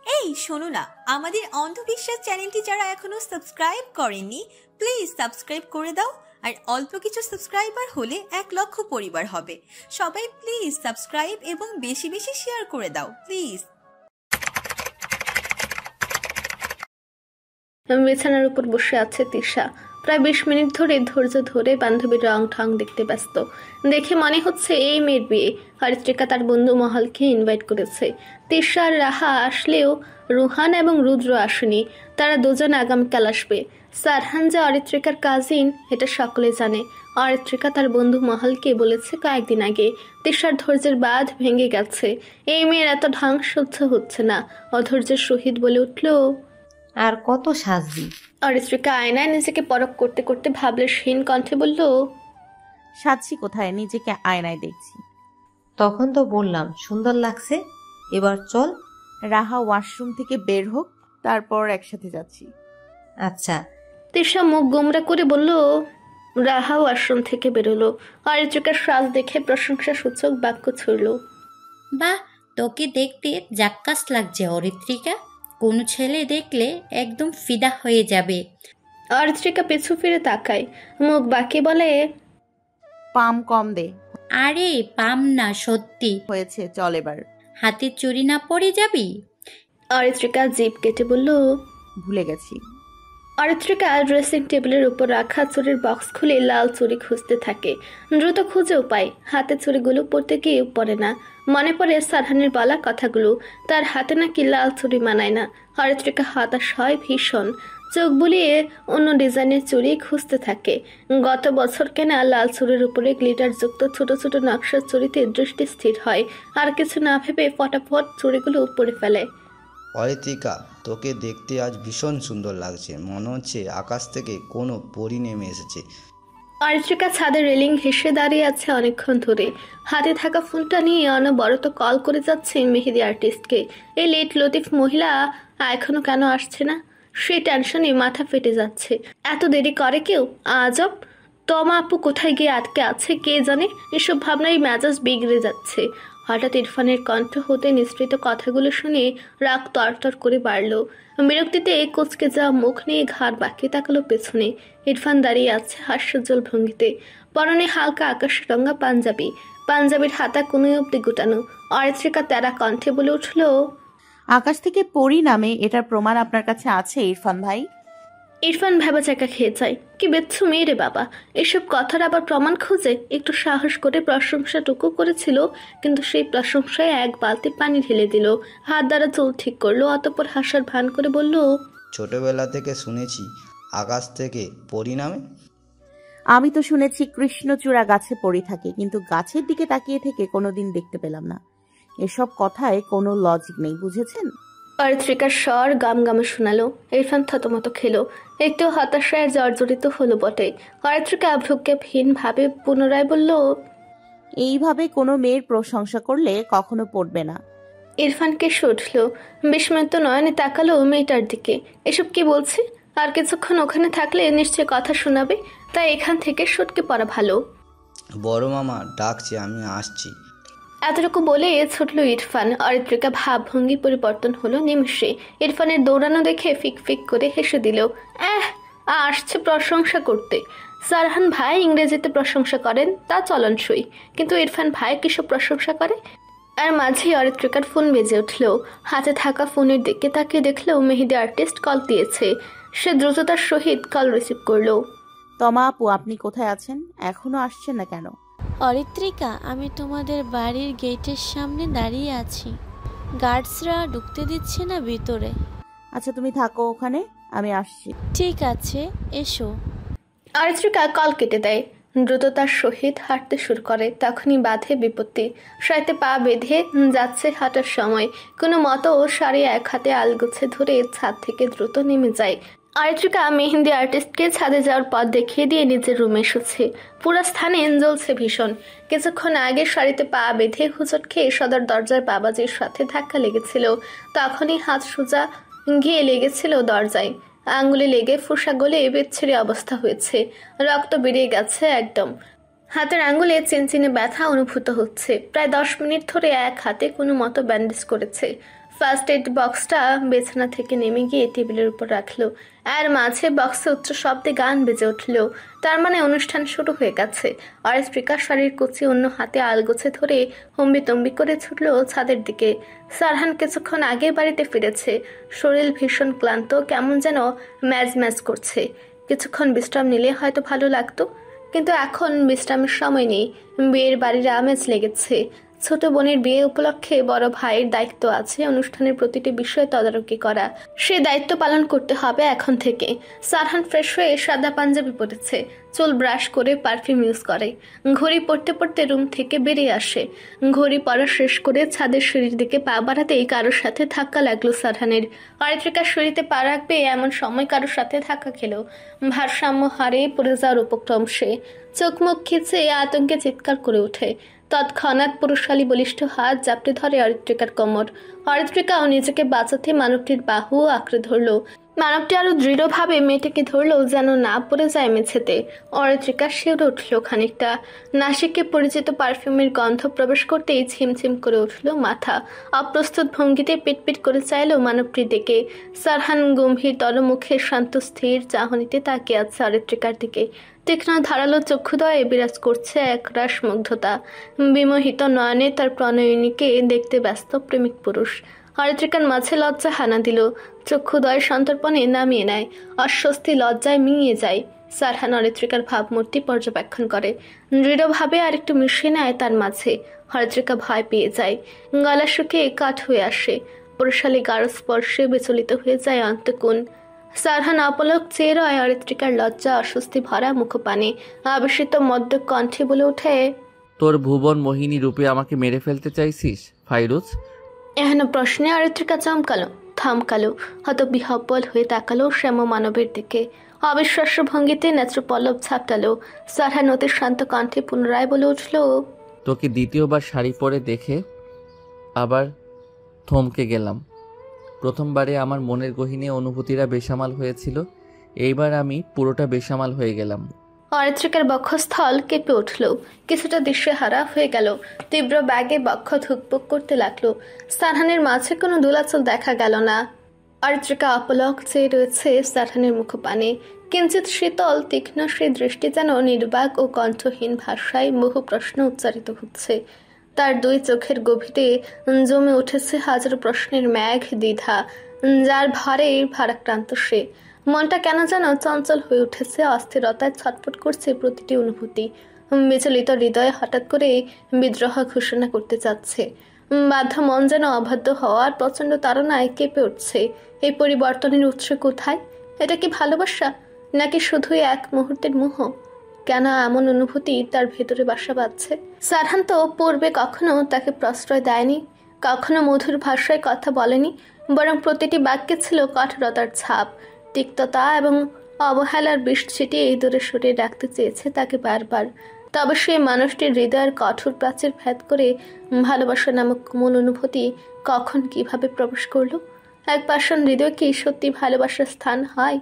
এই শোনো না, আমাদের অন্ধবিশ্বাস চ্যানেলটি যারা এখনো সাবস্ক্রাইব করেননি প্লিজ সাবস্ক্রাইব করে দাও। আর অল্প কিছু সাবস্ক্রাইবার হলে 1,00,000 পরিবার হবে। সবাই প্লিজ সাবস্ক্রাইব এবং বেশি বেশি শেয়ার করে দাও প্লিজ। বিছানার উপর বসে আছে তিশা। প্রায় 20 মিনিট ধরে ধৈর্য ধরে বান্ধবীর রং ঠং দেখতে ব্যস্ত। দেখে মনে হচ্ছে এই মেয়ের বিয়ে। অরিত্রিকা তার বন্ধু মহলকে ইনভাইট করেছে। তিশা আর রাহা আসলেও রুহান এবং রুদ্র আসেনি। তারা দুজন আগামীকাল আসবে। সারহান যে অরিত্রিকার কাজিন এটা সকলে জানে। অরিত্রিকা তার বন্ধু মহলকে বলেছে কয়েকদিন আগে। তিশার ধৈর্যের বাঁধ ভেঙে গেছে। এই মেয়ের এত ঢং সহ্য হচ্ছে না। অধৈর্যের সহিত বলে উঠল, আর কত সাজবি? অরিত্রিকা আয়নায় নিজেকে পরখ করতে করতে ভাবলেশহীন কণ্ঠে বলল, সাজছি কোথায়, নিজেকে আয়নায় দেখছি। তখন তো বললাম সুন্দর লাগছে, এবার চল। রাহা ওয়াশরুম থেকে বের হোক, তারপর একসাথে যাচ্ছি। আচ্ছা। তিশা মুখ গোমরা করে বলল। রাহা ওয়াশরুম থেকে বেরোলো। অরিত্রিকার সাজ দেখে প্রশংসা সূচক বাক্য ছুড়ল। বাহ, তোকে দেখতে জাক্কাস লাগছে অরিত্রিকা। কোনো ছেলে দেখলে একদম ফিদা হয়ে যাবে। অরিত্রিকা পিছু ফিরে তাকায়, মুখ বাঁকিয়ে বলে, পাম কম দে। আরে পাম না, সত্যি হয়েছে, চল এবার। হাতে চুরি না পড়ে যাবি। অরিত্রিকা জিভ কেটে বলল। ভুলে গেছি। অরিত্রিকা ড্রেসিং টেবিলের উপর রাখা চুরির বক্স খুলে লাল চুড়ি খুঁজতে থাকে। দ্রুত খুঁজেও পায়। হাতে চুড়িগুলো পরতে গিয়ে পড়ে না। মনে পড়ে সারহানের বলা কথাগুলো, তার হাতে নাকি লাল চুড়ি মানায় না। অরিত্রিকা হতাশ হয় ভীষণ। চোখ বুলিয়ে অন্য ডিজাইনের চুড়ি খুঁজতে থাকে। গত বছর কেনা লাল চুড়ির উপরে গ্লিটারযুক্ত ছোট ছোট নকশার চুড়িতে দৃষ্টি স্থির হয়। আর কিছু না ভেবে ফটাফট চুড়িগুলো পরে ফেলে। অরিত্রিকা, তোকে দেখতে আজ ভীষণ সুন্দর লাগছে। মনে হচ্ছে আকাশ থেকে কোনো পরী নেমে এসেছে। অরিত্রিকা ছাদের রেলিং ঘেঁষে দাঁড়িয়ে আছে অনেকক্ষণ ধরে। হাতে থাকা ফোনটা নিয়ে অনবরত কল করে যাচ্ছে মেহেদি আর্টিস্টকে। এই লেট লতিফ মহিলা এখনো কেন আসছে না? সেই টেনশনে মাথা ফেটে যাচ্ছে। এত দেরি করে কেউ? আজব। তমা আপু কোথায় গিয়ে আটকে আছে কে জানে। এসব ভাবনায় মেজাজ বিগড়ে যাচ্ছে। হঠাৎ ইরফানের কণ্ঠ হতে নিঃসৃত কথাগুলো শুনে রাগ তরতর করে বাড়ল। বিরক্তিতে কুচকে যাওয়া মুখ নিয়ে ঘাড় বাঁকিয়ে তাকালো পেছনে। ইরফান দাঁড়িয়ে আছে হাস্যজ্জ্বল ভঙ্গিতে। পরনে হালকা আকাশি রঙা পাঞ্জাবি, পাঞ্জাবির হাতা কোন অব্দি গুটানো। অরিত্রিকা তেরা কণ্ঠে বলে উঠল, আকাশ থেকে পরি নামে এটার প্রমাণ আপনার কাছে আছে ইরফান ভাই? ইরফান ভেবাচাকা খেয়ে যায়। কি বেচ্ছু মেয়ে রে বাবা, এসব কথার আবার প্রমাণ খোঁজে। একটু সাহস করে প্রশংসাটুকু করেছিল, কিন্তু সেই প্রশংসায় এক বালতি পানি ঢেলে দিল। হাত দ্বারা চুল ঠিক করলো, অতঃপর হাসার ভান করে বলল, ছোটবেলা থেকে শুনেছি আকাশ থেকে পরী নামে। আমি তো শুনেছি কৃষ্ণচূড়া গাছে পড়ে থাকে, কিন্তু গাছের দিকে তাকিয়ে থেকে কোনোদিন দেখতে পেলাম না। এসব কথায় কোনো লজিক নেই, বুঝেছেন? অরিত্রিকার স্বর গামগামে শোনালো। ইরফান থতমত খেলো। একটু হতাশায় জর্জরিত হলো বটে। অরিত্রিকা ভ্রুক্ষেপহীন ভাবে পুনরায় বলল, এইভাবে কোনো মেয়ের প্রশংসা করলে কখনো পড়বে না। ইরফানকে শুটল। বিস্মিত নয়নে তাকালো মেয়েটার দিকে। এসব কি বলছে? আর কিছুক্ষণ ওখানে থাকলে নিশ্চয় কথা শোনাবে, তাই এখান থেকে সটকে পড়া ভালো। বড় মামা ডাকছে, আমি আসছি। এতটুকু বলে ছুটল ইরফান। অরিত্রিকা ভাবভঙ্গি পরিবর্তন হলো নিমিষে। ইরফানের দৌড়ানো দেখে ফিক ফিক করে হেসে দিল। আসছে প্রশংসা করতে। সারহান ভাই ইংরেজিতে প্রশংসা করেন, তা চলনসই, কিন্তু ইরফান ভাই কিসব প্রশংসা করে? আর মাঝে অরিত্রিকার ফোন বেজে উঠল। হাতে থাকা ফোনের দিকে তাকিয়ে দেখলো মেহেদি আর্টিস্ট কল দিয়েছে। সে দ্রুততার সহিত কল রিসিভ করলো। তমা আপু, আপনি কোথায় আছেন? এখনো আসছেন না কেন? অরিত্রিকা, আমি তোমাদের বাড়ির গেটের সামনে দাঁড়িয়ে আছি। গার্ডসরা ঢুকতে দিচ্ছে না ভিতরে। আচ্ছা, তুমি থাকো ওখানে, আমি আসছি। ঠিক আছে, এসো। অরিত্রিকা কল কেটে দেয়। দ্রুততার সহিত হাঁটতে শুরু করে। তখনই বাধে বিপত্তি। সাইতে পা বেঁধে যাচ্ছে হাঁটার সময় কোনো মতো শাড়ি এক হাতে আলগোছে ধরে ছাদ থেকে দ্রুত নেমে যায়। অরিত্রিকা মেহেন্দি আর্টিস্টকে ছাদে যাওয়ার পথ দেখিয়ে দিয়ে নিজের রুমে এসেছে। পুরো স্থানে জ্বলছে ভীষণ। কিছুক্ষণ আগে শাড়িতে পা বেঁধে হুচট খেয়ে সদর দরজার বাবাজির সাথে ধাক্কা লেগেছিল। তখনই হাত সোজা গিয়ে লেগেছিল দরজায়। আঙ্গুলে লেগে ফুসা গলে বিচ্ছিরি অবস্থা হয়েছে। রক্ত বেরিয়ে গেছে একদম। হাতের আঙ্গুলে চিনচিনে ব্যথা অনুভূত হচ্ছে। প্রায় 10 মিনিট ধরে এক হাতে কোনো মতো ব্যান্ডেজ করেছে। ফার্স্ট এড বক্সটা বিছানা থেকে নেমে গিয়ে টেবিলের উপর রাখলো। আর মাঝে বক্সে উচ্চ শব্দে গান বেজে উঠল। তার মানে অনুষ্ঠান শুরু হয়ে গেছে। অরিত্রিকা শাড়ির কুচি অন্য হাতে আলগোছে ধরে হম্বিতম্বি করে ছুটল ছাদের দিকে। সারহান কিছুক্ষণ আগে বাড়িতে ফিরেছে। শরীর ভীষণ ক্লান্ত, কেমন যেন ম্যাজ ম্যাজ করছে। কিছুক্ষণ বিশ্রাম নিলে হয়তো ভালো লাগতো, কিন্তু এখন বিশ্রামের সময় নেই। বিয়ের বাড়ির আমেজ লেগেছে। ছোট বোনের বিয়ে উপলক্ষে বড় ভাইয়ের দায়িত্ব আছে অনুষ্ঠানের প্রতিটি বিষয়ে তদারকি করা। সে দায়িত্ব পালন করতে হবে এখন থেকে। সারহান ফ্রেশ হয়ে সাদা পাঞ্জাবি পরেছে, চুল ব্রাশ করে পারফিউম ইউজ করে। ঘড়ি পড়তে পড়তে রুম থেকে বেরিয়ে আসে। ঘড়ি পড়া শেষ করে ছাদের সিঁড়ির দিকে পা বাড়াতেই কারোর সাথে ধাক্কা লাগলো সারহানের। অরিত্রিকা সিঁড়িতে পা রাখবে এমন সময় কারোর সাথে ধাক্কা খেলো। ভারসাম্য হারে পড়ে যাওয়ার উপক্রম সে। চোখ মুখ খিচে আতঙ্কে চিৎকার করে ওঠে। তৎক্ষণাৎ পুরুষালী বলিষ্ঠ হাত জাপটে ধরে অরিত্রিকার কোমর। অরিত্রিকাও নিজেকে বাঁচাতে মানবটির বাহু আঁকড়ে ধরল। মানবটি আরো দৃঢ়ভাবে মেয়েটিকে ধরলো যেন না পড়ে যায় মেঝেতে। অরিত্রিকা শিউরে উঠল খানিকটা। নাসিকে পরিচিত পারফিউমের গন্ধ প্রবেশ করতেই ছিমছিম করে উঠল মাথা। অপ্রস্তুত ভঙ্গিতে পিটপিট করে চাইল মানবটির দিকে। সারহান গম্ভীর তলমুখে শান্ত স্থির চাহনিতে তাকিয়ে আছে অরিত্রিকার দিকে। তীক্ষ্ণ ধারালো চক্ষুদয়ে বিরাজ করছে একরাশ মুগ্ধতা। বিমোহিত নয়নে তার প্রণয়িনীকে দেখতে ব্যস্ত প্রেমিক পুরুষ। অরিত্রিকার মাঝে লজ্জা হানা দিল। চক্ষুদয় সন্তর্পণে নামিয়ে নেয়। অস্বস্তি লজ্জায় মিলিয়ে যায়। সারহান অরিত্রিকার ভাবমূর্তি পর্যবেক্ষণ করে। দৃঢ়ভাবে আর একটু মিশিয়ে নেয় তার মাঝে। অরিত্রিকা ভয় পেয়ে যায়। গলা শুকিয়ে কাঠ হয়ে আসে। পুরুষালী গাঢ় স্পর্শে বিচলিত হয়ে যায় অন্তকুন। সারহান অপলক চেয়ে রয় অরিত্রিকার লজ্জা অস্বস্তি ভরা মুখপানে। আবেশিত মদ্য কণ্ঠে বলে ওঠে, তোর ভুবন মোহিনী রূপে আমাকে মেরে ফেলতে চাইছিস ফাইরুজ? এহেন প্রশ্নে অরিত্রিকা চমকালো, থামকালো, হতবিহ্বল হয়ে তাকালো শ্যাম মানবের দিকে। অবিশ্বাস্য ভঙ্গিতে নেত্রপল্লব ছাপটালো। সারহান অতি শান্ত কণ্ঠে পুনরায় বলে উঠল, তোকে দ্বিতীয়বার শাড়ি পরে দেখে আবার থমকে গেলাম। প্রথমবারে আমার মনের গহীনে অনুভূতিরা বেসামাল হয়েছিল, এইবার আমি পুরোটা বেসামাল হয়ে গেলাম। অরিত্রিকার বক্ষস্থল কেঁপে উঠল। কিছুটা দিশেহারা হয়ে গেল। তীব্র ব্যাগে বক্ষ ধুকপুক করতে লাগলো। সারহানের মাঝে কোনো দোলাচল দেখা গেল না। অরিত্রিকা অপলক চেয়ে রয়েছে সারহানের মুখপানে। কিঞ্চিত শীতল তীক্ষ্ণ সেই দৃষ্টি যেন নির্বাক ও কণ্ঠহীন ভাষায় বহু প্রশ্ন উচ্চারিত হচ্ছে। তার দুই চোখের গভীরে জমে উঠেছে হাজারো প্রশ্নের মেঘ দ্বিধা, যার ভারে ভারাক্রান্ত সে। মনটা কেন যেন চঞ্চল হয়ে উঠেছে, অস্থিরতায় ছটফট করছে প্রতিটি অনুভূতি। বিচলিত হৃদয়ে হঠাৎ করে বিদ্রোহ ঘোষণা করতে চাচ্ছে। বাধ্য মন যেন অবাধ্য হওয়ার প্রচণ্ড তাড়নায় কেঁপে উঠছে। এই পরিবর্তনের উৎস কোথায়? এটা কি ভালোবাসা, নাকি শুধুই এক মুহূর্তের মোহ? কেন এমন অনুভূতি তার ভেতরে বাসা বাঁধছে? সারহান তো পূর্বে কখনো তাকে প্রশ্রয় দেয়নি, কখনো মধুর ভাষায় কথা বলেনি, বরং প্রতিটি বাক্যে ছিল কঠোরতার ছাপ, তিক্ততা এবং অবহেলার বিষ ছিটিয়ে দূরে সরিয়ে রাখতে চেয়েছে তাকে বারবার। তবে সেই মানুষটির হৃদয়ের কঠোর প্রাচীর ভেদ করে ভালোবাসা নামক কোমল অনুভূতি কখন কিভাবে প্রবেশ করলো? এক পাষাণ হৃদয় কি সত্যি ভালোবাসার স্থান হয়?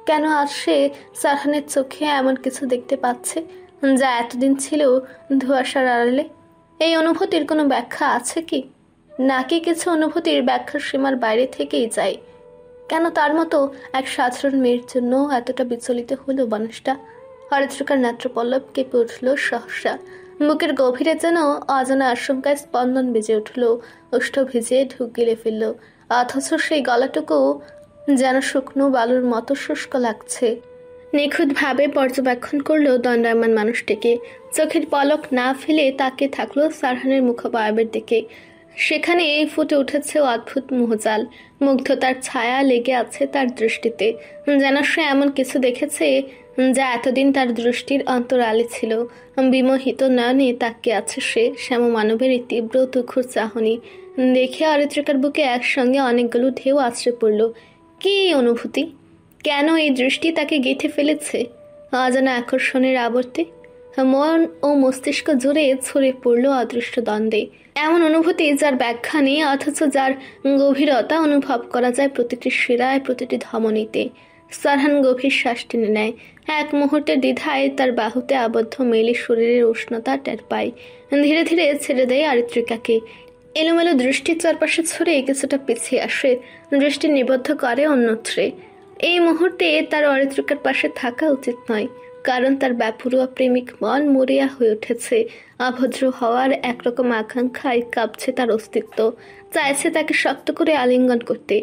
কেন আজ সে সারহানের চোখে এমন কিছু দেখতে পাচ্ছে যা এতদিন ছিল ধোঁয়াশার আড়ালে? এই অনুভূতির কোনো ব্যাখ্যা আছে কি, নাকি কিছু অনুভূতির ব্যাখ্যার সীমার বাইরে থেকেই যায়? কেন তার মতো এক সাধারণ মেয়ের জন্য এতটা বিচলিত হলো মানুষটা? অরিত্রিকার নেত্রপল্লব কেঁপে উঠল সহসা। বুকের গভীরে যেন অজানা আশঙ্কায় স্পন্দন বেজে উঠল, ওষ্ঠ ভিজে ঢুক গিলে ফেলল। অথচ সেই গলাটুকু যেন শুকনো বালুর মতো শুষ্ক লাগছে। নিখুঁতভাবে পর্যবেক্ষণ করলো দণ্ডায়মান মানুষটিকে। চোখের পলক না ফেলে তাকিয়ে থাকলো সারহানের মুখবয়বের দিকে। সেখানে ফুটে উঠেছে অদ্ভুত মোহজাল। মুগ্ধতার ছায়া লেগে আছে তার দৃষ্টিতে, যেন সে এমন কিছু দেখেছে যা এতদিন তার দৃষ্টির অন্তরালে ছিল। বিমোহিত নয়নে তাকিয়ে আছে সে শ্যাম মানবের এই তীব্র তুখুর চাহনি দেখে অরিত্রিকার বুকে একসঙ্গে অনেকগুলো ঢেউ আছড়ে পড়ল। কি অনুভূতি, কেন এই দৃষ্টি তাকে গেঁথে ফেলেছে অজানা আকর্ষণের আবর্তে? মন ও মস্তিষ্ক জুড়ে ছড়িয়ে পড়ল অদৃষ্ট দ্বন্দ্বে। এমন অনুভূতি যার ব্যাখ্যা নেই, অথচ যার গভীরতা অনুভব করা যায় প্রতিটি শিরায়, প্রতিটি ধমনীতে। সারহান গভীর শ্বাস টেনে নেয়। এক মুহূর্তের দ্বিধায় তার বাহুতে আবদ্ধ মেলে শরীরের উষ্ণতা টের পায়। ধীরে ধীরে ছেড়ে দেয় অরিত্রিকাকে। এলোমেলো দৃষ্টির চারপাশে ছড়িয়ে কিছুটা পিছিয়ে আসে, দৃষ্টি নিবদ্ধ করে অন্যত্রে। এই মুহূর্তে তার অরিত্রিকার পাশে থাকা উচিত নয়, কারণ তার ব্যাপুরুয়া প্রেমিক মন মরিয়া হয়ে উঠেছে। অভদ্র হওয়ার একরকম আকাঙ্ক্ষায় কাঁপছে তার অস্তিত্ব, চাইছে তাকে শক্ত করে আলিঙ্গন করতে,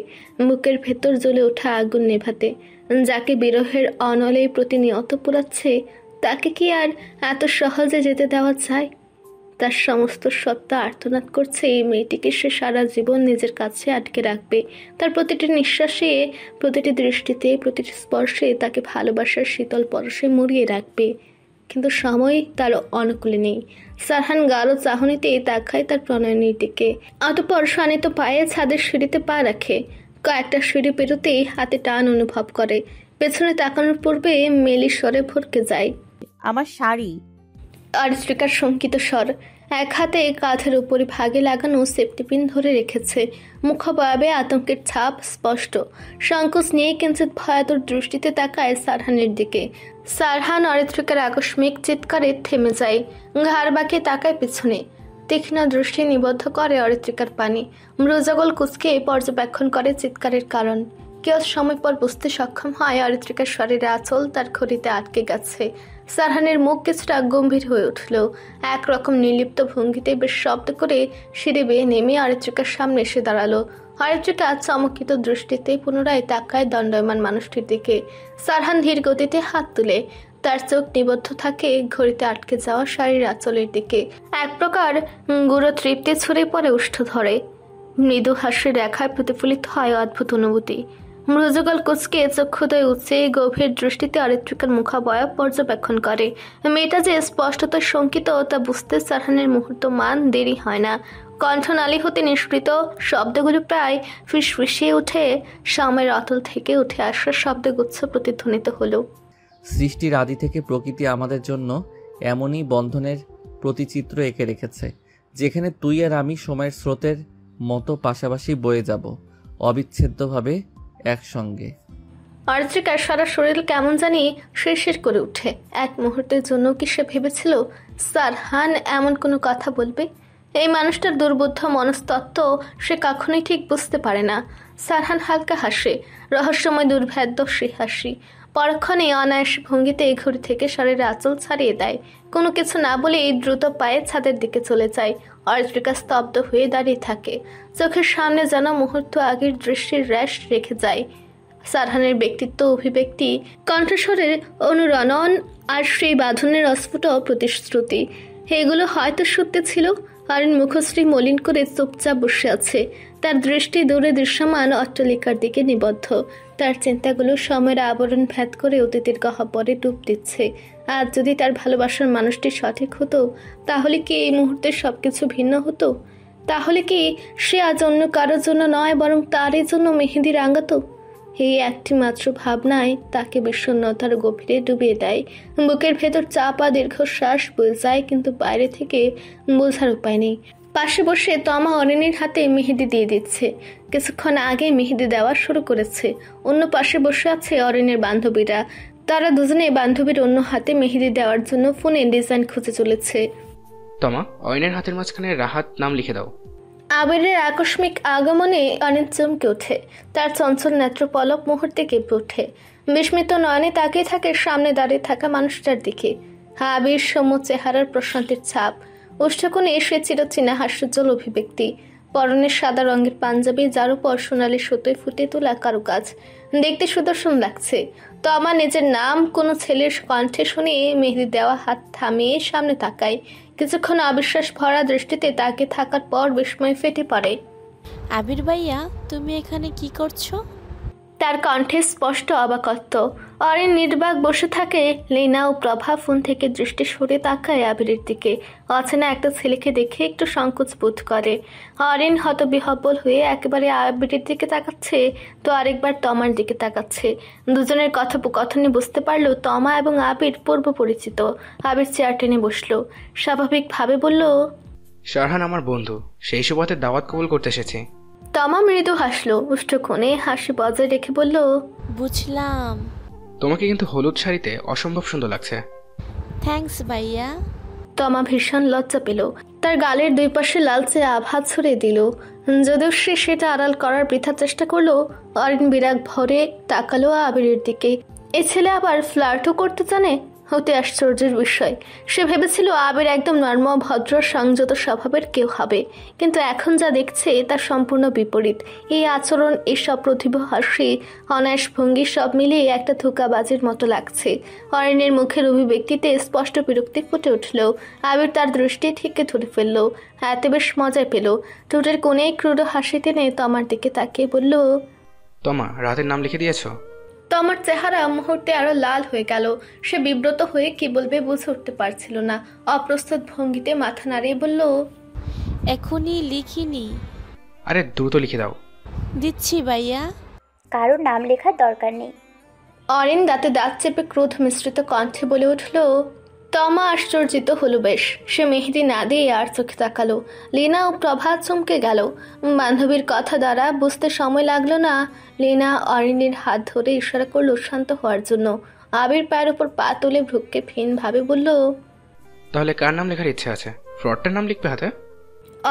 বুকের ভেতর জ্বলে ওঠা আগুন নেভাতে। যাকে বিরহের অনলেই প্রতিনিয়ত পোড়াচ্ছে, তাকে কি আর এত সহজে যেতে দেওয়া যায়? তার সমস্ত সত্তা আর্তনাদ করছে এই মেয়েটিকে সে সারা জীবন নিজের কাছে আটকে রাখবে। তার প্রতিটি নিঃশ্বাসে, প্রতিটি দৃষ্টিতে, প্রতিটি স্পর্শে তাকে ভালোবাসার শীতল পরশে মুড়িয়ে রাখবে। কিন্তু সময় তার অনুকূলে নেই। সারহান গাঢ় চাহনিতে তাকায় তার প্রণয়নীর দিকে, অতঃপর শানিত পায়ে ছাদের সিঁড়িতে পা রাখে। কয়েকটা সিঁড়ি পেরোতেই হাতে টান অনুভব করে, পেছনে তাকানোর পূর্বে মেলি স্বরে ভরকে যায়। আমার শাড়ি। অরিত্রিকার শঙ্কিত স্বর। এক হাতে কাঁধের উপরে ভাগে লাগানো সেফটি পিন ধরে রেখেছে, মুখবয়বে আতঙ্কের ছাপ স্পষ্ট। সংকোচ নিয়ে কিঞ্চিত ভয়াতুর দৃষ্টিতে তাকায় সারহানের দিকে। সারহান অরিত্রিকার আকস্মিক চিৎকারে থেমে যায়, ঘাড় বাঁকিয়ে তাকায় পিছনে। তীক্ষ্ণ দৃষ্টি নিবদ্ধ করে অরিত্রিকার পানে, মৃজগল কুচকে পর্যবেক্ষণ করে চিৎকারের কারণ। কেউ সময় পর বুঝতে সক্ষম হয় অরিত্রিকার শরীরে আঁচল তার খড়িতে আটকে গেছে। সারহানের মুখ কিছুটা গম্ভীর হয়ে উঠল। একরকম নির্লিপ্ত ভঙ্গিতে বেশ শব্দ করে সিঁড়ি বেয়ে নেমে অরিত্রিকার সামনে এসে দাঁড়ালো। অরিত্রিকা চমকিত দৃষ্টিতে পুনরায় তাকায় দণ্ডায়মান মানুষটির দিকে। সারহান ধীর গতিতে হাত তুলে, তার চোখ নিবদ্ধ থাকে ঘড়িতে আটকে যাওয়া শাড়ির আঁচলের দিকে। এক প্রকার গুঁড়ো তৃপ্তি ছড়িয়ে পড়ে উষ্ঠ ধরে, মৃদু হাসির রেখায় প্রতিফলিত হয় অদ্ভুত অনুভূতি। মৃজগল কুচকে চক্ষুদয় উচ্চে গভীর দৃষ্টিতে অরিত্রিকার মুখাবয়ব পর্যবেক্ষণ করে। মেয়েটা যে স্পষ্টত শঙ্কিত তা বুঝতে সারহানের মুহূর্ত মান দেরি হয় না। কণ্ঠনালী হতে নিষ্কৃত শব্দগুলো প্রায় ফিসফিসিয়ে উঠে সময়ের অতল থেকে উঠে আসার শব্দগুচ্ছ প্রতিধ্বনিত হলো। সৃষ্টির আদি থেকে প্রকৃতি আমাদের জন্য এমনই বন্ধনের প্রতিচিত্র এঁকে রেখেছে, যেখানে তুই আর আমি সময়ের স্রোতের মতো পাশাপাশি বয়ে যাব, অবিচ্ছেদ্যভাবে একসঙ্গে। অরিত্রিকার সারা শরীর কেমন জানি শিরশির করে উঠে। এক মুহূর্তের জন্য কি সে ভেবেছিল সারহান এমন কোনো কথা বলবে? এই মানুষটার দুর্বোধ্য মনস্তত্ত্ব সে কখনোই ঠিক বুঝতে পারে না। সারহান হালকা হাসে, রহস্যময় দুর্ভেদ্য সে হাসি। পরক্ষণে অনায়াস ভঙ্গিতে ঘড়ি থেকে শরীরে আঁচল ছাড়িয়ে দেয়। কোনো কিছু না বলে এই দ্রুত পায়ে ছাদের দিকে চলে যায়। অরিত্রিকা স্তব্ধ হয়ে দাঁড়িয়ে থাকে, চোখের সামনে যেন মুহূর্ত আগের দৃষ্টির র্যাশ রেখে যায়। সারহানের ব্যক্তিত্ব, অভিব্যক্তি, কণ্ঠস্বরের অনুরণন আর সেই বাঁধনের অস্ফুট প্রতিশ্রুতি, এগুলো হয়তো সত্যি ছিল। অরিন মুখশ্রী মলিন করে চুপচাপ বসে আছে, তার দৃষ্টি দূরে দৃশ্যমান অট্টালিকার দিকে নিবদ্ধ। তার চিন্তাগুলো সময়ের আবরণ ভেদ করে অতীতের গহ্বরে ডুব দিচ্ছে। আজ যদি তার ভালোবাসার মানুষটি সঠিক হতো, তাহলে কি এই মুহূর্তে সবকিছু ভিন্ন হতো? তাহলে কি সে আজ অন্য কারোর জন্য নয়, বরং তারই জন্য মেহেদি রাঙাতো? এই একটি মাত্র ভাবনায় তাকে বিষণ্ণতার গভীরে ডুবিয়ে দেয়। বুকের ভেতর চাপা দীর্ঘশ্বাস বয়ে যায়, কিন্তু বাইরে থেকে বোঝার উপায় নেই। পাশে বসে তমা অরিনের হাতে মেহেদি দিয়ে দিচ্ছে। কিছুক্ষণ আগে মেহেদি দেওয়া শুরু করেছে। অন্য পাশে বসে আছে অরিনের বান্ধবীরা। তারা দুজনে বান্ধবীর অন্য হাতে মেহেদি দেওয়ার জন্য ফোনে ডিজাইন খুঁজে চলেছে। তমা, অরিনের হাতের মাঝখানে রাহাত নাম লিখে দাও। আবিরের আকস্মিক আগমনে অনেক চমকে ওঠে, তার চঞ্চল নেত্র পলক মুহূর্তে কেঁপে ওঠে। বিস্মিত নয়নে তাকিয়ে থাকে সামনে দাঁড়িয়ে থাকা মানুষটার দিকে। আবির সম চেহারার প্রশান্তির ছাপ, ওষ্ঠকোণে এসে চিরচেনা হাস্যোজ্জ্বল অভিব্যক্তি। পরনে সাদা রঙের পাঞ্জাবি, যার উপর সোনালি সুতোয় ফুটে তোলা কারুকাজ, দেখতে সুদর্শন লাগছে। তমা নিজের নাম কোনো ছেলের কণ্ঠে শুনে মেহেদি দেওয়া হাত থামিয়ে সামনে তাকায়। কিছুক্ষণ অবিশ্বাস ভরা দৃষ্টিতে তাকে থাকার পর বিস্ময় ফেটে পড়ে। আবির ভাইয়া, তুমি এখানে কি করছো? তার কণ্ঠে স্পষ্ট অবাকত্ব। অরিন নির্বাক বসে থাকে। লীনা ও প্রভা ফোন থেকে দৃষ্টি সরে তাকায় আবিরের দিকে। অচেনা একটা ছেলেকে দেখে একটু সংকোচ বোধ করে। অরিন হতবিহ্বল হয়ে একেবারে আবিরের দিকে তাকাচ্ছে, তো আরেকবার তমার দিকে তাকাচ্ছে। দুজনের কথোপকথনে বুঝতে পারলো তমা এবং আবির পূর্ব পরিচিত। আবির চেয়ার টেনে বসলো, স্বাভাবিকভাবে বলল, শারহান আমার বন্ধু, সেই সুবাদে দাওয়াত কবুল করতে এসেছি। তমা মৃদু হাসলো, উষ্ঠকোণে হাসি বজায় রেখে বলল, বুঝলাম। তোমাকে কিন্তু হলুদ শাড়িতে অসম্ভব সুন্দর লাগছে। থ্যাঙ্কস ভাইয়া। তমা ভীষণ লজ্জা পেল। তার গালের দুই পাশে লালচে আভা ছড়িয়ে দিল। যদিও সে সেটা আড়াল করার বৃথা চেষ্টা করলো। অরিন বিরাগ ভরে তাকালো আবিরের দিকে। এ ছেলে আবার ফ্লার্টও করতে জানে, হতে আশ্চর্যের বিষয়। সে ভেবেছিল আবির একদম নর্ম ভদ্র সংযত স্বভাবের কেউ হবে, কিন্তু এখন যা দেখছে তার সম্পূর্ণ বিপরীত। এই আচরণ, এসব প্রতিভ হাসি, অনায়াস ভঙ্গি সব মিলিয়ে একটা ধোঁকাবাজির মতো লাগছে। অরিনের মুখের অভিব্যক্তিতে স্পষ্ট বিরক্তি ফুটে উঠল। আবির তার দৃষ্টি ঠিককে ধরে ফেলল। এতে বেশ মজা পেল। ঠোঁটের কোণে ক্রুড় হাসি টেনে তমার দিকে তাকিয়ে বলল, তমা, রাতের নাম লিখে দিয়েছো? তমার চেহারা মুহূর্তে আরো লাল হয়ে গেল। সে বিব্রত হয়ে কি বলবে বুঝে উঠতে পারছিল না। অপ্রস্তুত ভঙ্গিতে মাথা নাড়িয়ে বলল, এখনই লিখিনি। আরে দ্রুত লিখে দাও। দিচ্ছি ভাইয়া। কারোর নাম লেখার দরকার নেই। অরিন দাঁতে দাঁত চেপে ক্রোধ মিশ্রিত কণ্ঠে বলে উঠল। তমা আশ্চর্যিত হলো বেশ। সে মেহেদি না দিয়ে আর চোখে তাকালো। লীনা ও প্রভা চমকে গেল। বান্ধবীর কথা দ্বারা বুঝতে সময় লাগলো না। লীনা অরিনের হাত ধরে ইশারা করলো শান্ত হওয়ার জন্য। আবির পায়ের উপর পা তুলে ভ্রুককে ফিন ভাবে বলল, তাহলে কার নাম লেখার ইচ্ছে আছে? ফ্রডটার নাম লিখবে হাতে?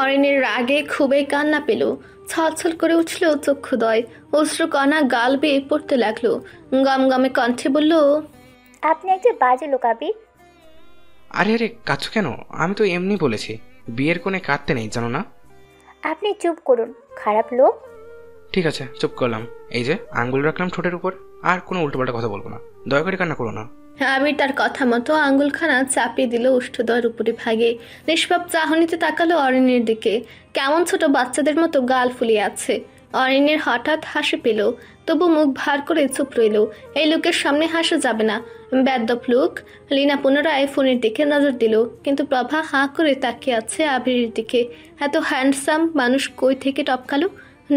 অরিনের রাগে খুবই কান্না পেল। ছলছল করে উঠল চক্ষুদয়। অশ্রুকণা গাল বেয়ে পড়তে লাগলো। গমগমে কণ্ঠে বলল, আপনি একটা বাজে লোক আবির। আরে আরে, কাঁদছো কেন? আমি তো এমনি বলেছি, বিয়ের কোণে কাঁদতে নেই, জানো না? আপনি চুপ করুন, খারাপ লোক। ঠিক আছে, চুপ করলাম। এই যে আঙ্গুল রাখলাম ঠোঁটের উপর, আর কোনো উল্টোপাল্টা কথা বলবো না। দয়া করে কান্না করো না। আবির তার কথা মতো আঙ্গুলখানা চাপিয়ে দিল উষ্ঠদয়ের উপরে ভাগে। নিষ্পাপ চাহনিতে তাকালো অরিনের দিকে। কেমন ছোট বাচ্চাদের মতো গাল ফুলিয়ে আছে। অরিনের হঠাৎ হাসি পেল, তবু মুখ ভার করে চুপ রইল। এই লোকের সামনে হাসা যাবে না, বেদ্যপ লোক। লীনা পুনরায় ফোনের দিকে নজর দিল, কিন্তু প্রভা হাঁ করে তাকিয়ে আছে আবিরের দিকে। এত হ্যান্ডসাম মানুষ কই থেকে টপকালো?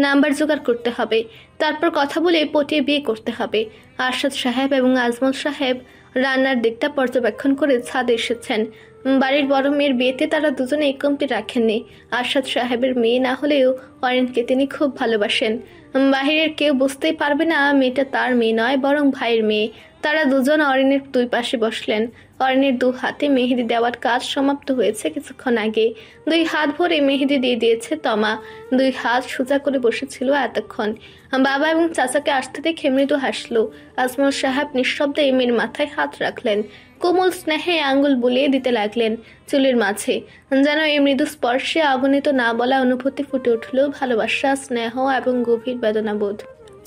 নাম্বার জোগাড় করতে হবে, তারপর কথা বলে পটিয়ে বিয়ে করতে হবে। আরশাদ সাহেব এবং আজমল সাহেব রান্নার দিকটা পর্যবেক্ষণ করে ছাদে এসেছেন। বাড়ির বড় মেয়ের বিয়েতে তারা দুজনে কমতি রাখেননি। আরশাদ সাহেবের মেয়ে না হলেও অরিনকে তিনি খুব ভালোবাসেন। বাহিরের কেউ বুঝতেই পারবে না মেয়েটা তার মেয়ে নয়, বরং ভাইয়ের মেয়ে। তারা দুজন অরিনের দুই পাশে বসলেন। অরিনের দু হাতে মেহেদি দেওয়ার কাজ সমাপ্ত হয়েছে কিছুক্ষণ আগে। দুই হাত ভরে মেহেদি দিয়ে দিয়েছে তমা। দুই হাত সোজা করে বসেছিল এতক্ষণ। বাবা এবং চাচাকে আসতে দেখে মৃদু হাসলো। আজমল সাহেব নিঃশব্দে মেয়ের মাথায় হাত রাখলেন। কোমল স্নেহে আঙ্গুল বুলিয়ে দিতে লাগলেন চুলের মাঝে। যেন এই মৃদু স্পর্শে অগণিত না বলা অনুভূতি ফুটে উঠল, ভালোবাসা, স্নেহ এবং গভীর বেদনাবোধ।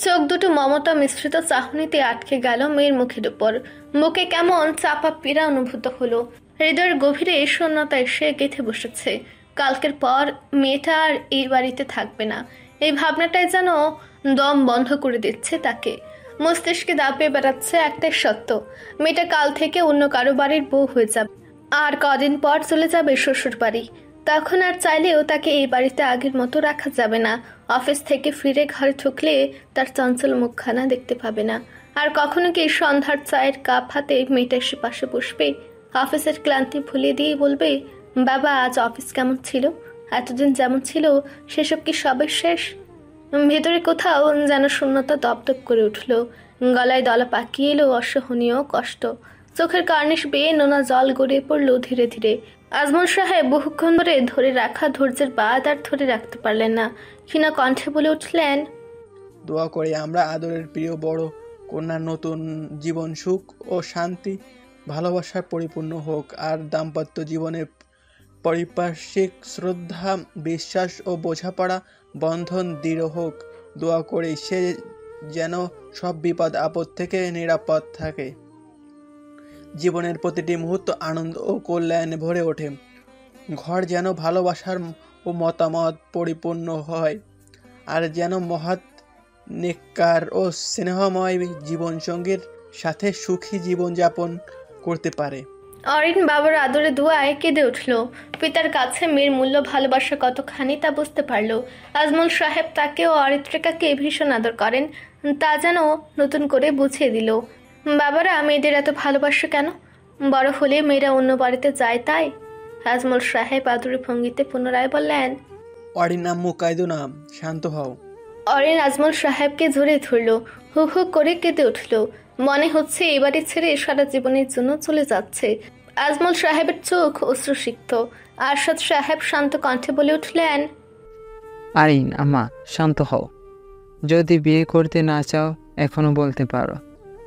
চোখ দুটো মমতা মিশ্রিত চাহনিতে আটকে গেল মেয়ের মুখের উপর। মুখে কেমন চাপা পীড়া অনুভূত হলো। হৃদয়ের গভীরে শূন্যতা এসে গেঁথে বসেছে। কালকের পর মেয়েটা আর এই বাড়িতে থাকবে না, এই ভাবনাটাই যেন দম বন্ধ করে দিচ্ছে তাকে। মস্তিষ্কে দাপিয়ে বেড়াচ্ছে একটাই সত্য, মেয়েটা কাল থেকে অন্য কারো বাড়ির বউ হয়ে যাবে। আর কদিন পর চলে যাবে শ্বশুর বাড়ি। তখন আর চাইলেও তাকে এই বাড়িতে আগের মতো রাখা যাবে না। অফিস থেকে ফিরে ঘরে ঢুকলে তার চঞ্চল মুখখানা দেখতে পাবে না। আর কখনো কি সন্ধ্যার চায়ের কাপ হাতে মেয়েটা এসে পাশে বসবে, অফিসের ক্লান্তি ভুলিয়ে দিয়ে বলবে, বাবা আজ অফিস কেমন ছিল? এতদিন যেমন ছিল সেসব কি সবে শেষ? ভেতরে কোথাও যেন শূন্যতা দপদপ করে উঠল। গলায় দলা পাকিয়ে এলো অসহনীয় কষ্ট। চোখের কার্নিশ বেয়ে নোনা জল গড়িয়ে পড়ল ধীরে ধীরে। আজমল সাহেব বহুক্ষণ ধরে রাখা ধৈর্যের বাদ আর ধরে রাখতে পারলেন না। ক্ষীণ কণ্ঠে বলে উঠলেন, দোয়া করি আমরা আদরের প্রিয় বড় কন্যার নতুন জীবন সুখ ও শান্তি ভালোবাসার পরিপূর্ণ হোক, আর দাম্পত্য জীবনের পারিপার্শ্বিক শ্রদ্ধা, বিশ্বাস ও বোঝাপড়া বন্ধন দৃঢ় হোক। দোয়া করি সে যেন সব বিপদ আপদ থেকে নিরাপদ থাকে, জীবনের প্রতিটি মুহূর্ত আনন্দ ও কল্যাণে ভরে ওঠে, ঘর যেন ভালোবাসার ও মতামত পরিপূর্ণ হয়, আর যেন মহৎ নেককার ও স্নেহময় জীবনসঙ্গীর সাথে সুখী জীবনযাপন করতে পারে। অরিন বাবার আদরে দোয়ায় কেঁদে উঠল। পিতার কাছে মেয়ের মূল্য ভালোবাসা কতখানি তা বুঝতে পারল। আজমল সাহেব তাকে ও অরিত্রিকাকে ভীষণ আদর করেন, তা যেন নতুন করে বুঝিয়ে দিল। বাবারা মেয়েদের এত ভালোবাসে কেন? বড় হলে মেয়েরা অন্য বাড়িতে যায় তাই? আজমল সাহেব আদুরি ভঙ্গিতে পুনরায় বললেন, অরিন আম্মু কাঁদো না, শান্ত হও। অরিন আজমল সাহেবকে জড়িয়ে ধরল, হু হু করে কেঁদে উঠল। মনে হচ্ছে এই বাড়ি ছেড়ে সারা জীবনের জন্য চলে যাচ্ছে। আজমল সাহেবের চোখ অশ্রুসিক্ত। আরশাদ সাহেব শান্ত কণ্ঠে বলে উঠলেন, আরিন আম্মা শান্ত হও, যদি বিয়ে করতে না চাও এখনো বলতে পারো,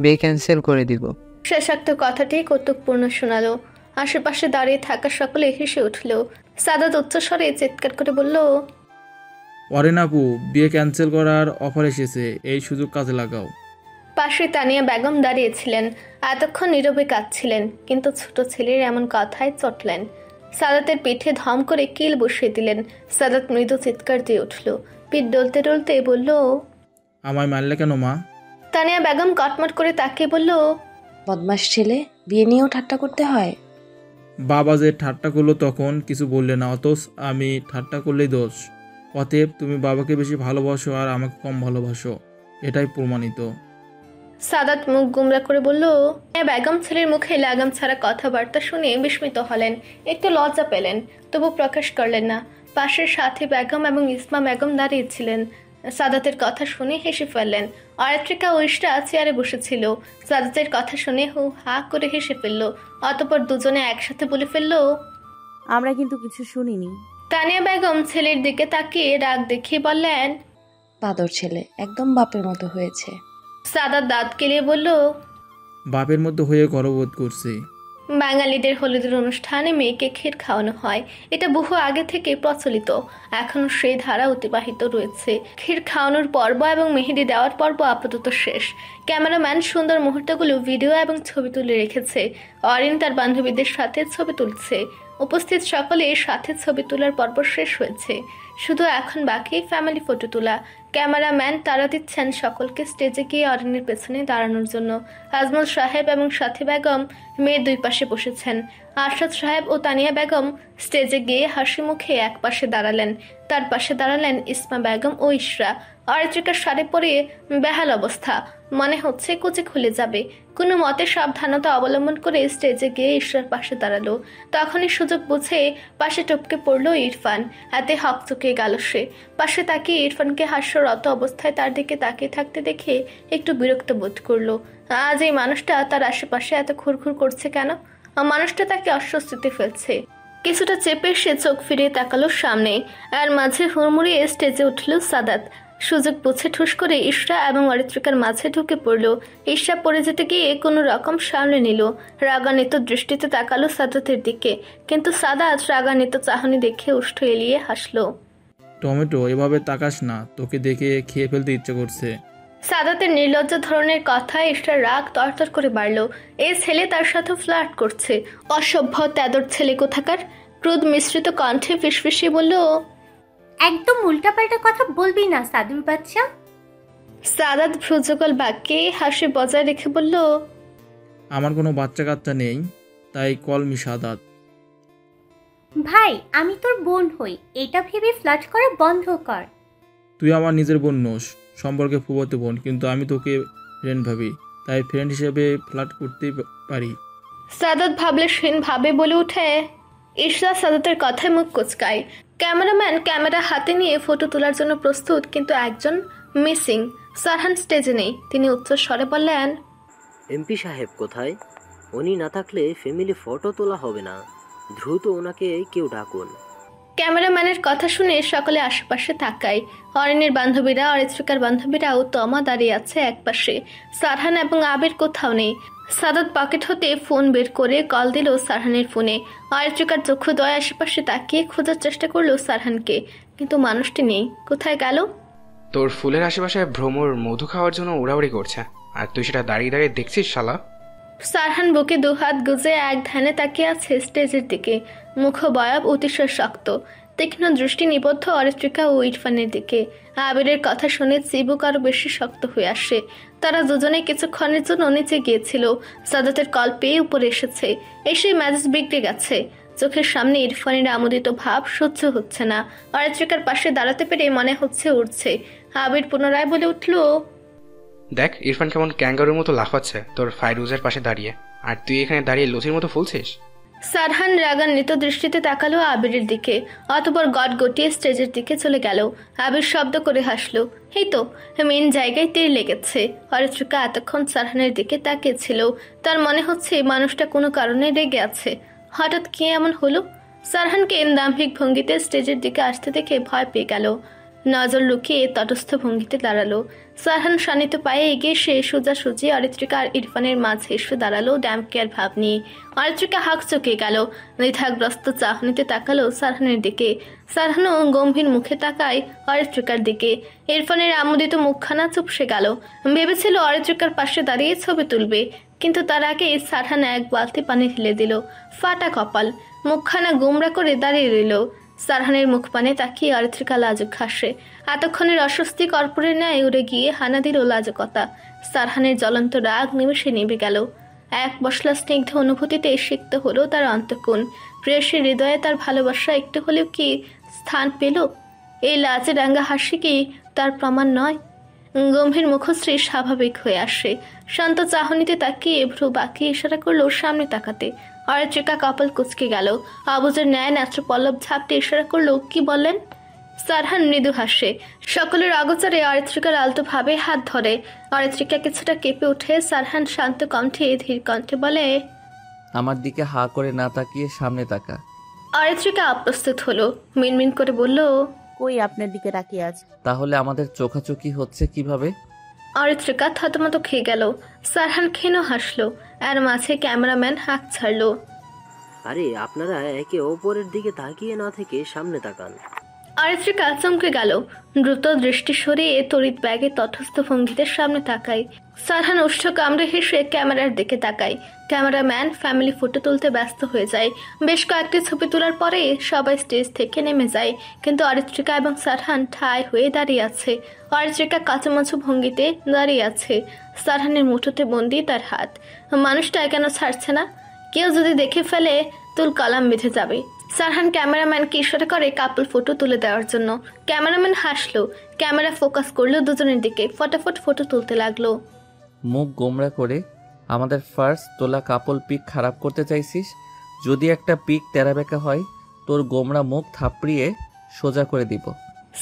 বিয়ে ক্যান্সেল করে দিব। শেষাক্ত কথাটি কৌতুকপূর্ণ শোনালো। আশেপাশে দাঁড়িয়ে থাকা সকলে হেসে উঠল। সাদাত উচ্চস্বরে চিৎকার করে বলল, অরিন আপু, বিয়ে ক্যান্সেল করার অফার এসেছে, এই সুযোগ কাজে লাগাও। পাশে তানিয়া বেগম দাঁড়িয়েছিলেন। এতক্ষণ নীরবে কাঁদছিলেন, কিন্তু ছোট ছেলের এমন কথায় চটলেন। সাদাতের পিঠে ধম করে কিল বসিয়ে দিলেন। সাদাত মৃদু চিৎকার দিয়ে উঠল। পিঠ ডলতে ডলতে বলল, আমায় মারলে কেন মা? তানিয়া বেগম কটমট করে তাকিয়ে বলল, বদমাস ছেলে, বিয়ে নিয়েও ঠাট্টা করতে হয়? বাবা যে ঠাট্টা করলো তখন কিছু বললে না, অথচ আমি ঠাট্টা করলেই দোষ। অতএব তুমি বাবাকে বেশি ভালোবাসো আর আমাকে কম ভালোবাসো, এটাই প্রমাণিত। সাদাত মুখ গুমরা করে বলল। বেগম ছেলের মুখে লাগাম ছাড়া কথাবার্তা শুনে বিস্মিত হলেন, একটু লজ্জা পেলেন, তবু প্রকাশ করলেন না। পাশের সাথে বেগম এবং ইসমা বেগম দাঁড়িয়েছিলেন। সাদাতের কথা শুনে হেসে ফেললেন। অরিত্রিকা ও ইশরা চেয়ারে বসেছিল। সাদাতের কথা শুনে হু হা করে হেসে ফেলল। অতঃপর দুজনে একসাথে বলে ফেলল, আমরা কিন্তু কিছু শুনিনি। তানিয়া বেগম ছেলের দিকে তাকিয়ে রাগ দেখিয়ে বললেন, বাদর ছেলে, একদম বাপের মতো হয়েছে। সাদাত দাঁত কেলিয়ে বলল, বাপের মধ্যে হয়ে গর্ববোধ করছি। বাঙালিদের হলুদের অনুষ্ঠানে মেয়েকে ক্ষীর খাওয়ানো হয়, এটা বহু আগে থেকে প্রচলিত। এখনো সেই ধারা অতিবাহিত রয়েছে। ক্ষীর খাওয়ানোর পর্ব এবং মেহেদি দেওয়ার পর্ব আপাতত শেষ। ক্যামেরাম্যান সুন্দর মুহূর্তগুলো ভিডিও এবং ছবি তুলে রেখেছে। অরিন তার বান্ধবীদের সাথে ছবি তুলছে। উপস্থিত সকলে সাথে ছবি তোলার পর্ব শেষ হয়েছে। শুধু এখন বাকি ফ্যামিলি ফটো তোলা। ক্যামেরাম্যান তারা দিচ্ছেন সকলকে স্টেজে গিয়ে অরিনের পেছনে দাঁড়ানোর জন্য। আজমল সাহেব এবং সাথী বেগম মেয়ের দুই পাশে বসেছেন। আরশাদ সাহেব ও তানিয়া বেগম স্টেজে গিয়ে হাসি মুখে এক পাশে দাঁড়ালেন। তার পাশে দাঁড়ালেন ইসমা বেগম ও ইশরা। অরিত্রিকার শাড়ি পরে বেহাল অবস্থা, মনে হচ্ছে কুচি খুলে যাবে। কোনো মতে সাবধানতা অবলম্বন করে স্টেজে গিয়ে ইশরার পাশে দাঁড়ালো। তখনই সুযোগ বুঝে পাশে টপকে পড়ল ইরফান। হাতে হকচকে গেল সে। পাশে তাকিয়ে ইরফানকে হাস্যরত অবস্থায় তার দিকে তাকিয়ে থাকতে দেখে একটু বিরক্ত বোধ করলো। আজ এই মানুষটা তার আশেপাশে এত খুরখুর করছে কেন? মানুষটা তাকে অস্বস্তিতে ফেলছে। কিছুটা চেপে সে চোখ ফিরিয়ে তাকালো সামনে। আর মাঝে হুড়মুড়িয়ে স্টেজে উঠল সাদাত। সুযোগ বুঝে ঠুস করে ইশরা এবং অরিত্রিকার মাঝে ঢুকে পড়ল। ইশরা পড়ে যেতে গিয়ে কোনো রকম সামলে নিল। রাগান্বিত দৃষ্টিতে তাকালো সাদাতের দিকে, কিন্তু সাদাত রাগান্বিত চাহনি দেখে উষ্ঠ এলিয়ে হাসলো। টমেটো, এভাবে তাকাস না, তোকে দেখে খেয়ে ফেলতে ইচ্ছে করছে। সাদাতের নির্লজ্জ ধরনের কথায় ইশরার রাগ তরতর করে বাড়ল। এই ছেলে তার সাথে ফ্লার্ট করছে। অসভ্য তেদর ছেলে কোথাকার। ক্রোধ মিশ্রিত কণ্ঠে ফিসফিসিয়ে বলল, একদম উল্টাপাল্টা কথা বলবি না সাদুর বাচ্চা। সাদাত ভ্রুযুগল বাক্যে হাসি বজায় রেখে বলল, আমার কোনো বাচ্চা কাচ্চা নেই, তাই কল মি সাদাত। ভাই, আমি তোর বোন হই, এটা ভেবে ফ্লার্ট করা বন্ধ কর। তুই আমার নিজের বোন নোস, সম্পর্কে ফুবতে বোন, কিন্তু আমি তোকে ফ্রেন্ড ভাবি, তাই ফ্রেন্ড হিসেবে ফ্লার্ট করতে পারি। সাদাত ভাবলে সেন ভাবে বলে উঠে। ইশরা সাদাতের কথায় মুখ কুচকায়। ক্যামেরাম্যান ক্যামেরা হাতে নিয়ে ফটো তোলার জন্য প্রস্তুত, কিন্তু একজন মিসিং। সারহান স্টেজে নেই। তিনি উচ্চ স্বরে বললেন, এমপি সাহেব কোথায়? উনি না থাকলে ফ্যামিলি ফটো তোলা হবে না, দ্রুত ওনাকে কেউ ডাকুন। ক্যামেরাম্যানের কথা শুনে সকলে আশেপাশে তাকায়। অরিনের বান্ধবীরা, অরিত্রিকার বান্ধবীরা ও তমা দাঁড়িয়ে আছে একপাশে। সারহান এবং আবির কোথাও নেই। সাদাত পকেট হতে ফোন বের করে কল দিল সারহানের ফোনে। অরিত্রিকার চক্ষুদ্বয় আশেপাশে তাকিয়ে খোঁজার চেষ্টা করলো সারহানকে, কিন্তু মানুষটি নেই। কোথায় গেল? তোর ফুলের আশেপাশে ভ্রমর মধু খাওয়ার জন্য উড়াউড়ি করছে, আর তুই সেটা দাঁড়িয়ে দাঁড়িয়ে দেখছিস শালা। সারহান বুকে দুহাত গুজে এক ধ্যানে তাকিয়ে আছে স্টেজের দিকে। মুখবয়ব অতিশয় শক্ত, তীক্ষ্ণ দৃষ্টি নিবদ্ধ অরিত্রিকা ও ইরফানের দিকে। আবিরের কথা শুনে চিবুক আরো বেশি শক্ত হয়ে আসে। তারা দুজনে কিছুক্ষণের জন্য নিচে গিয়েছিল। সাদাতের কল পেয়ে উপরে এসেছে। এসে মেজাজ বিগড়ে গেছে। চোখের সামনে ইরফানের আমোদিত ভাব সহ্য হচ্ছে না। অরিত্রিকার পাশে দাঁড়াতে পেরে মনে হচ্ছে উঠছে। আবির পুনরায় বলে উঠল, দেখ ইরফান কেমন ক্যাঙ্গারুর মতো লাফাচ্ছে তোর ফাইরুজের পাশে দাঁড়িয়ে, আর তুই এখানে দাঁড়িয়ে লুচির মতো ফুলছিস। সারহান রাগান্বিত দৃষ্টিতে তাকালো আবিরের দিকে, অতঃপর গট গটিয়ে স্টেজের দিকে চলে গেল। আবির শব্দ করে হাসলো। এই তো মেন জায়গায় তীর লেগেছে। অরিত্রিকা এতক্ষণ সারহানের দিকে তাকিয়েছিল। তার মনে হচ্ছে মানুষটা কোনো কারণে রেগে আছে। হঠাৎ কি এমন হলো? সারহানকে দাম্ভিক ভঙ্গিতে স্টেজের দিকে আসতে দেখে ভয় পেয়ে গেল। নজর লুকিয়ে তটস্থ ভঙ্গিতে দাঁড়ালো। সারহান শানিত পায়ে এগিয়ে সে সোজাসুজি অরিত্রিকা আর ইরফানের মাঝে এসে দাঁড়ালো ড্যাম কেয়ার ভাব নিয়ে। অরিত্রিকা হাঁক চুকে গেল, দ্বিধাগ্রস্ত চাহনিতে তাকালো সারহানের দিকে। সারহানও গম্ভীর মুখে তাকায় অরিত্রিকার দিকে। ইরফানের আমোদিত মুখখানা চুপসে গেল। ভেবেছিল অরিত্রিকার পাশে দাঁড়িয়ে ছবি তুলবে, কিন্তু তার আগে সারহান এক বালতি পানি ঢেলে দিল। ফাটা কপাল, মুখখানা গোমরা করে দাঁড়িয়ে রইল। সারহানের মুখ পানে তাকিয়ে অরিত্রিকা লাজুক হাসে। এতক্ষণের অস্বস্তি কর্পূরের ন্যায় উড়ে গিয়ে হানা দিল লাজকতা। সারহানের জ্বলন্ত রাগ নিমেষে নিভে গেল। এক বসলা স্নিগ্ধ অনুভূতিতে সিক্ত হলো তার অন্তঃকোণ। প্রেয়সীর হৃদয়ে তার ভালোবাসা একটু হলেও কি স্থান পেল? এই লাজে রাঙ্গা হাসি কি তার প্রমাণ নয়? গম্ভীর মুখশ্রী স্বাভাবিক হয়ে আসে। শান্ত চাহনিতে তাকিয়ে ভ্রু বাঁকিয়ে ইশারা করলো সামনে তাকাতে। অরিত্রিকা কপাল কুচকে গেল। আবুজের ন্যায় নেত্র পল্লব ঝাপটে ইশারা করলো, কি বললেন? সারহান মৃদু হাসে। সকলের অগোচরে অরিত্রিকার আলতো ভাবে হাত ধরে। অরিত্রিকা কিছুটা কেঁপে উঠে। সারহান শান্ত কণ্ঠে ধীর কণ্ঠে বলে, আমার দিকে হা করে না তাকিয়ে সামনে তাকা। অরিত্রিকা অপ্রস্তুত হলো, মিনমিন করে বলল, কই আপনার দিকে তাকিয়ে আছে। তাহলে আমাদের চোখাচোখি হচ্ছে কিভাবে? অরিত্রিকা থতমত খেয়ে গেল। সারহান ক্ষীণ হাসলো, আর মাঝে ক্যামেরাম্যান হাঁক ছাড়লো। আরে আপনারা একে অপরের দিকে তাকিয়ে না থেকে সামনে তাকান। অরিত্রিকা চমকে গেল। দ্রুত দৃষ্টি সরিয়ে তড়িৎ ব্যাগে তটস্থ ভঙ্গিতে সামনে তাকায়। সারহান ওষ্ঠ কামড়ে হেসে ক্যামেরার দিকে তাকায়। ক্যামেরাম্যান ফ্যামিলি ফটো তুলতে ব্যস্ত হয়ে যায়। বেশ কয়েকটি ছবি তোলার পরে সবাই স্টেজ থেকে নেমে যায়, কিন্তু অরিত্রিকা এবং সারহান ঠায় হয়ে দাঁড়িয়ে আছে। অরিত্রিকা কাঁচামাচু ভঙ্গিতে দাঁড়িয়ে আছে। সারহানের মুঠোতে বন্দি তার হাত। মানুষটা কেন ছাড়ছে না? কেউ যদি দেখে ফেলে তুল কলাম বেঁধে যাবে। সারহান ক্যামেরাম্যানকে ইশারা করে কাপল ফটো তুলে দেওয়ার জন্য। ক্যামেরাম্যান হাসলো, ক্যামেরা ফোকাস করলো দুজনের দিকে। ফটাফট ফটো তুলতে লাগলো। মুখ গোমরা করে আমাদের ফার্স্ট তোলা কাপল পিক খারাপ করতে চাইছিস? যদি একটা পিক তেরাবেকা হয়, তোর গোমরা মুখ থাপড়িয়ে সোজা করে দিব।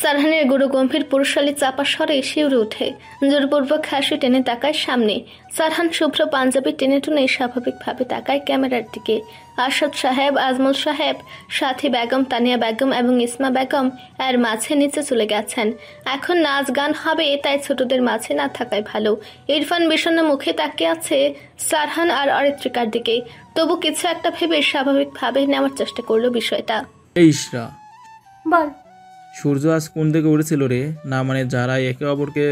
সারহানের গুরু গম্ভীর পুরুষালী চাপা স্বরে শিউরে ওঠে। জোরপূর্বক হাসি টেনে তাকায় সামনে। সারহান শুভ্র পাঞ্জাবি টেনে টুনে স্বাভাবিকভাবে তাকায় ক্যামেরার দিকে। আরশাদ সাহেব, আজমল সাহেব, সাথী বেগম, তানিয়া বেগম এবং ইসমা বেগম এর মাঝে নিচে চলে গেছেন। এখন নাচ গান হবে, তাই ছোটদের মাঝে না থাকাই ভালো। ইরফান বিষণ্ণ মুখে তাকিয়ে আছে সারহান আর অরিত্রিকার দিকে। তবু কিছু একটা ভেবে স্বাভাবিকভাবে নেওয়ার চেষ্টা করলো বিষয়টা। এই ইশরা, বল। সূর্য আজ কোন দিকে উঠেছিল রে? না মানে যারা একে অপরকে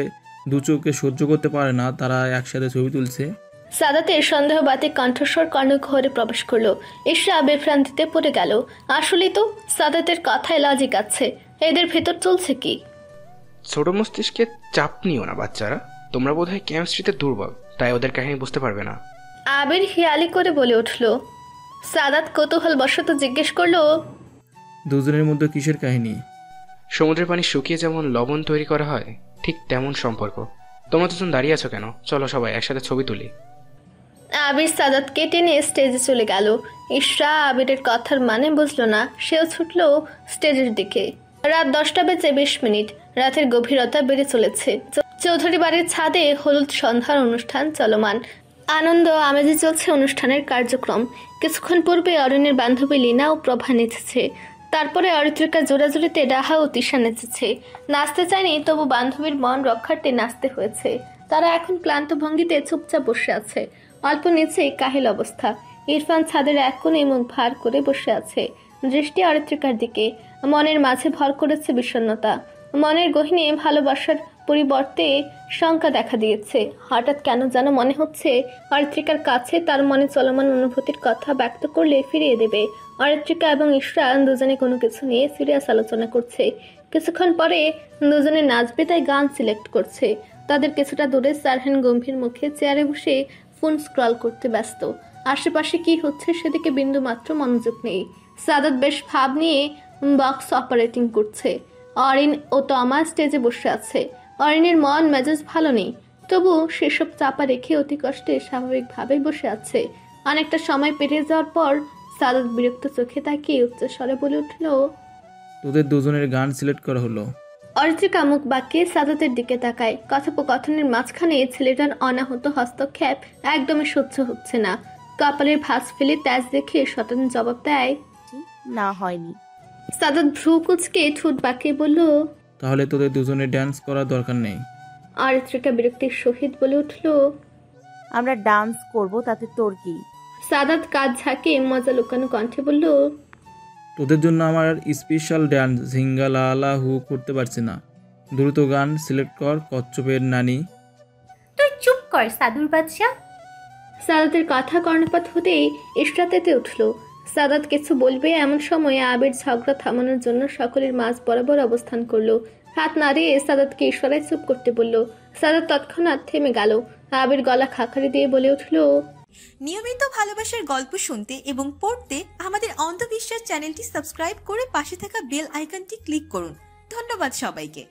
দু চোখে সহ্য করতে পারে না তারা একসাথে ছবি তুলছে। সাদাতের সন্দেহবাদী কণ্ঠস্বর কর্ণঘরে প্রবেশ করলো। ইশরা বিভ্রান্তিতে পড়ে গেল। আসলেই তো সাদাতের কথায় লজিক আছে। এদের ভেতর চলছে কি? ছোট মস্তিষ্কে চাপ নিও না বাচ্চারা, তোমরা বোধহয় কেমিস্ট্রিতে দুর্বল, তাই ওদের কাহিনী বুঝতে পারবে না। আবির হিয়ালি করে বলে উঠল। সাদাত কৌতূহল বশত জিজ্ঞেস করলো, দুজনের মধ্যে কিসের কাহিনী? সমুদ্রের পানি শুকিয়ে যেমন লবণ তৈরি করা হয়, ঠিক তেমন সম্পর্ক। তোমরা দুজন দাঁড়িয়ে আছো কেন? চলো সবাই একসাথে ছবি তুলি। আবির সাদাতকে টেনে স্টেজে চলে গেল। ইশরা আবিরের কথার মানে বুঝলো না। সেও ছুটল স্টেজের দিকে। রাত 10:20। রাতের গভীরতা বেড়ে চলেছে। চৌধুরী বাড়ির ছাদে হলুদ সন্ধ্যার অনুষ্ঠান চলমান। আনন্দ আমেজে চলছে অনুষ্ঠানের কার্যক্রম। কিছুক্ষণ পূর্বে অরণ্যের বান্ধবী লীনা ও প্রভা নেচেছে। তারপরে অরিত্রিকা জোড়াজুড়িতে রাহা ও তিশা নেচেছে। নাচতে চায়নি, তবু বান্ধবীর মন রক্ষার্থে নাচতে হয়েছে। তারা এখন ক্লান্ত ভঙ্গিতে চুপচাপ বসে আছে। অল্প নিচে কাহিল অবস্থা। ইরফান ছাদের এক কোণে মুখ ভার করে বসে আছে, দৃষ্টি অরিত্রিকার দিকে। মনের মাঝে ভর করেছে বিষণ্ণতা। মনের গহীনে ভালোবাসার পরিবর্তে শঙ্কা দেখা দিয়েছে। হঠাৎ কেন যেন মনে হচ্ছে অরিত্রিকার কাছে তার মনে চলমান অনুভূতির কথা ব্যক্ত করলে ফিরিয়ে দেবে। অরিত্রিকা এবং ইশরা দুজনে কোনো কিছু নিয়ে সিরিয়াস আলোচনা করছে। কিছুক্ষণ পরে দুজনে নাচবে, তাই গান সিলেক্ট করছে। তাদের কিছুটা দূরে সারহান গম্ভীর মুখে চেয়ারে বসে ফোন স্ক্রল করতে ব্যস্ত। আশেপাশে কি হচ্ছে সেদিকে বিন্দু মাত্র মনোযোগ নেই। সাদাত বেশ ভাব নিয়ে বক্স অপারেটিং করছে। অরিন ও তমা স্টেজে বসে আছে। অরিনের মন মেজাজ ভালো নেই, তবু সেসব চাপা রেখে অতি কষ্টে স্বাভাবিকভাবেই বসে আছে। অনেকটা সময় পেরিয়ে যাওয়ার পর সাদাত বিরক্ত চোখে তাকিয়ে উচ্চস্বরে বলে উঠল, তোদের দুজনের গান সিলেক্ট করা হলো। অরিত্রিকা মুখ বাঁকিয়ে সাদাতের দিকে তাকায়। কথোপকথনের মাঝখানে ছেলেটার অনাহত হস্তক্ষেপ একদমই সহ্য হচ্ছে না। কপালের ভাঁজ ফেলে তেজ দেখে শতান জবাব দেয়, না হয়নি। সাদাত ভ্রু কুচকে ঠোঁট বাঁকিয়ে বলল, তাহলে তোদের দুজনে ড্যান্স করার দরকার নেই। অরিত্রিকা বিরক্তির সহিত বলে উঠল, আমরা ডান্স করব, তাতে তোর কি? সাদাত কাজ ঝাঁকে মজা লুকানো কণ্ঠে বলল, তোদের জন্য আমার স্পেশাল ডান্স ঝিঙ্গা লালা হু করতে পারছি না। দ্রুত গান সিলেক্ট কর, কচ্ছপের নানি। তুই চুপ কর সাদুর বাচ্চা। সাদাতের কথা কর্ণপাত হতেই ইশরাতেতে উঠল। সাদাত কিছু বলবে এমন সময় আবির ঝগড়া থামানোর জন্য সকলের মাঝ বরাবর অবস্থান করলো। হাত নাড়িয়ে সাদাতকে ইশারায় চুপ করতে বলল। সাদাত তৎক্ষণাৎ থেমে গেল। আবির গলা খাকারি দিয়ে বলে উঠল, নিয়মিত ভালোবাসার গল্প শুনতে এবং পড়তে আমাদের অন্ধবিশ্বাস চ্যানেলটি সাবস্ক্রাইব করে পাশে থাকা বেল আইকনটি ক্লিক করুন। ধন্যবাদ সবাইকে।